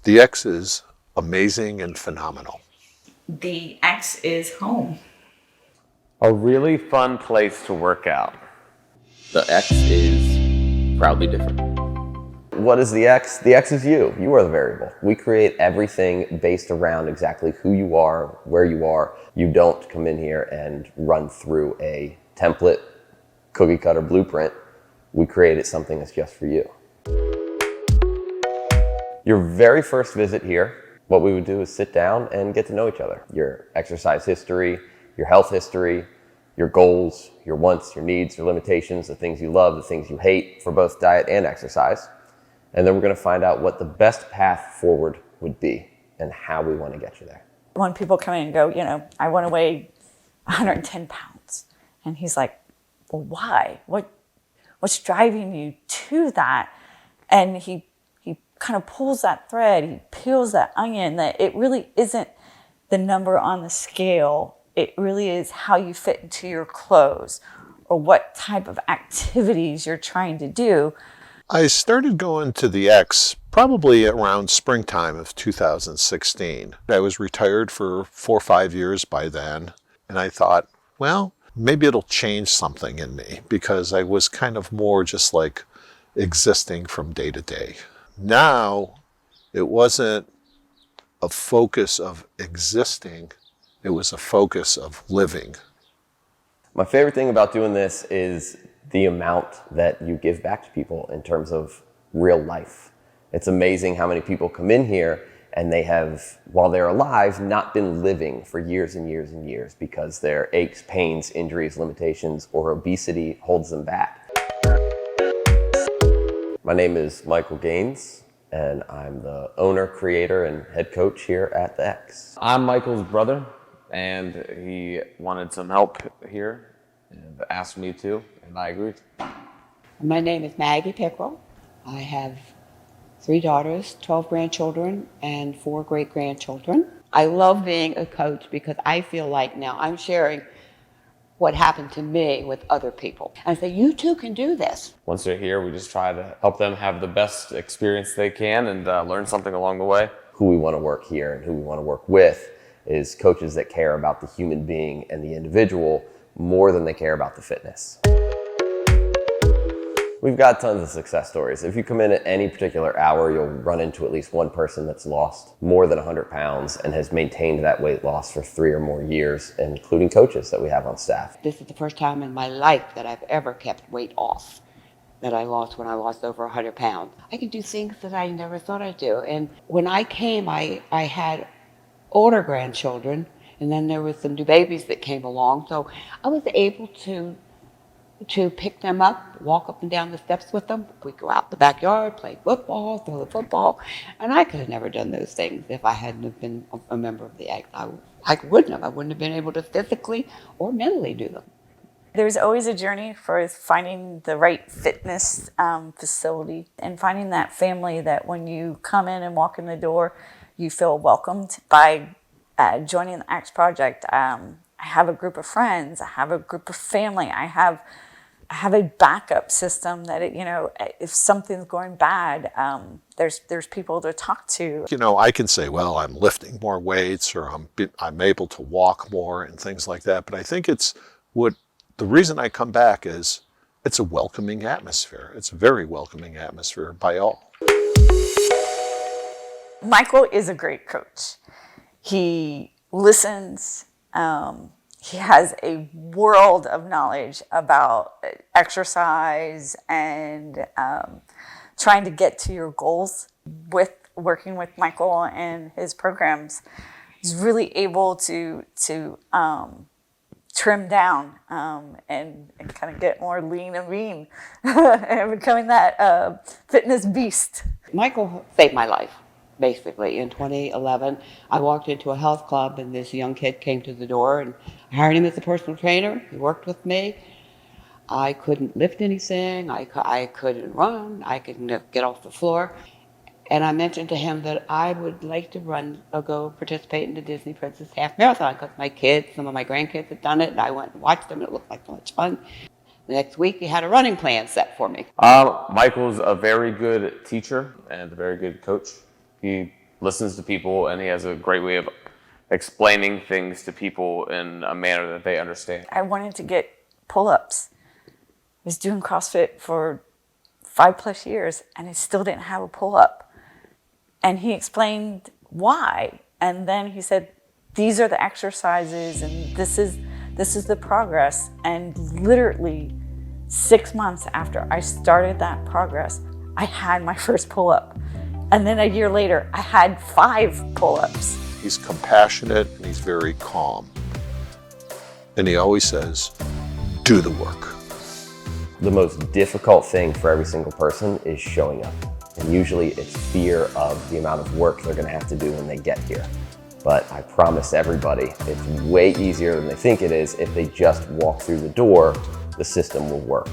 The X is amazing and phenomenal. The X is home. A really fun place to work out. The X is proudly different. What is the X? The X is you. You are the variable. We create everything based around exactly who you are, where you are. You don't come in here and run through a template, cookie cutter blueprint. We created something that's just for you. Your very first visit here, what we would do is sit down and get to know each other. Your exercise history, your health history, your goals, your wants, your needs, your limitations, the things you love, the things you hate for both diet and exercise. And then we're going to find out what the best path forward would be and how we want to get you there. When people come in and go, I want to weigh 110 pounds. And he's like, well, why? What's driving you to that? And he kind of pulls that thread, he peels that onion, that it really isn't the number on the scale. It really is how you fit into your clothes or what type of activities you're trying to do. I started going to the X probably around springtime of 2016. I was retired for 4 or 5 years by then, and I thought, well, maybe it'll change something in me, because I was kind of more just like existing from day to day. Now, it wasn't a focus of existing, it was a focus of living. My favorite thing about doing this is the amount that you give back to people in terms of real life. It's amazing how many people come in here and they have, while they're alive, not been living for years and years and years because their aches, pains, injuries, limitations, or obesity holds them back. My name is Michael Gaines, and I'm the owner, creator, and head coach here at the X. I'm Michael's brother, and he wanted some help here and asked me to, and I agreed. My name is Maggie Pickrell. I have 3 daughters, 12 grandchildren, and 4 great-grandchildren. I love being a coach because I feel like now I'm sharing what happened to me with other people. And I say, you too can do this. Once they're here, we just try to help them have the best experience they can and learn something along the way. Who we want to work here and who we want to work with is coaches that care about the human being and the individual more than they care about the fitness. We've got tons of success stories. If you come in at any particular hour, you'll run into at least one person that's lost more than 100 pounds and has maintained that weight loss for 3 or more years, including coaches that we have on staff. This is the first time in my life that I've ever kept weight off that I lost when I lost over 100 pounds. I can do things that I never thought I'd do. And when I came, I had older grandchildren, and then there was some new babies that came along. So I was able to pick them up, walk up and down the steps with them. We'd go out in the backyard, play football, throw the football. And I could have never done those things if I hadn't have been a member of the X. I wouldn't have. I wouldn't have been able to physically or mentally do them. There's always a journey for finding the right fitness facility and finding that family that when you come in and walk in the door, you feel welcomed. By joining the X Project, I have a group of friends, I have a group of family, I have a backup system that, if something's going bad, there's people to talk to. I can say, well, I'm lifting more weights, or I'm able to walk more and things like that. But I think the reason I come back is it's a welcoming atmosphere. It's a very welcoming atmosphere by all. Michael is a great coach. He listens. He has a world of knowledge about exercise and trying to get to your goals. With working with Michael and his programs, he's really able to trim down and kind of get more lean and mean and becoming that fitness beast. Michael saved my life. Basically, in 2011, I walked into a health club and this young kid came to the door, and I hired him as a personal trainer. He worked with me. I couldn't lift anything. I couldn't run. I couldn't get off the floor. And I mentioned to him that I would like to go participate in the Disney Princess Half Marathon because some of my grandkids had done it, and I went and watched them, and it looked like so much fun. The next week, he had a running plan set for me. Michael's a very good teacher and a very good coach. He listens to people, and he has a great way of explaining things to people in a manner that they understand. I wanted to get pull-ups. I was doing CrossFit for 5+ years and I still didn't have a pull-up. And he explained why. And then he said, these are the exercises and this is the progress. And literally 6 months after I started that progress, I had my first pull-up. And then a year later, I had 5 pull-ups. He's compassionate and he's very calm. And he always says, do the work. The most difficult thing for every single person is showing up. And usually it's fear of the amount of work they're gonna have to do when they get here. But I promise everybody, it's way easier than they think it is. If they just walk through the door, the system will work.